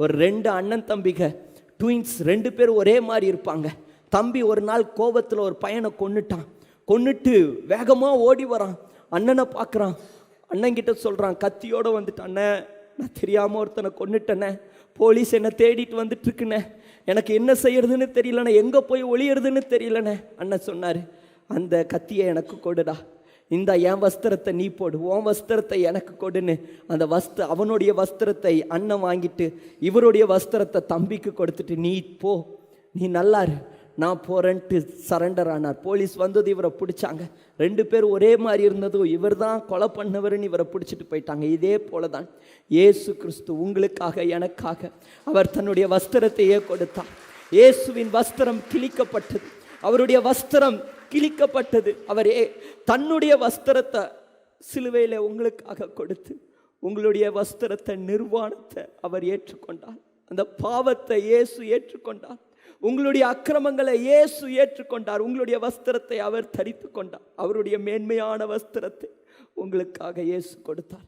ஒரு 2 அண்ணன் தம்பிங்க, ட்வின்ஸ், 2 பேர் ஒரே மாதிரி இருப்பாங்க. தம்பி ஒரு நாள் கோபத்தில் ஒரு பையனை கொன்னுட்டு வேகமாக ஓடி வரான். அண்ணனை பார்க்குறான். அண்ணன்கிட்ட சொல்கிறான், கத்தியோடு வந்துட்டு, அண்ணன் நான் தெரியாமல் ஒருத்தனை கொன்னுட்டேனே, போலீஸ் என்னை தேடிட்டு வந்துட்டுருக்குண்ணே, எனக்கு என்ன செய்யறதுன்னு தெரியலண்ணே, எங்கே போய் ஒளியறதுன்னு தெரியலண்ணே. அண்ணன் சொன்னார், அந்த கத்தியை எனக்கு கொடுடா, இந்த என் வஸ்திரத்தை நீ போடு, உன் வஸ்திரத்தை எனக்கு கொடுன்னு அந்த அவனுடைய வஸ்திரத்தை அண்ணன் வாங்கிட்டு இவருடைய வஸ்திரத்தை தம்பிக்கு கொடுத்துட்டு, நீ போ, நீ நல்லாரு, நான் போகிறேன்ட்டு சரண்டர் ஆனார். போலீஸ் வந்தது, இவரை பிடிச்சாங்க. 2 பேர் ஒரே மாதிரி இருந்ததும் இவர் தான் கொலை பண்ணவர்னு இவரை பிடிச்சிட்டு போயிட்டாங்க. இதே போல தான் இயேசு கிறிஸ்து உங்களுக்காக எனக்காக அவர் தன்னுடைய வஸ்திரத்தையே கொடுத்தார். இயேசுவின் வஸ்திரம் கிழிக்கப்பட்டது, அவருடைய வஸ்திரம் கிழிக்கப்பட்டது. அவரே தன்னுடைய வஸ்திரத்தை சிலுவையில் உங்களுக்காக கொடுத்து உங்களுடைய வஸ்திரத்தை, நிர்வாணத்தை அவர் ஏற்றுக்கொண்டார். அந்த பாவத்தை இயேசு ஏற்றுக்கொண்டார். உங்களுடைய அக்கிரமங்களை இயேசு ஏற்றுக்கொண்டார். உங்களுடைய வஸ்திரத்தை அவர் தரித்து கொண்டார். அவருடைய மேன்மையான வஸ்திரத்தை உங்களுக்காக இயேசு கொடுத்தார்.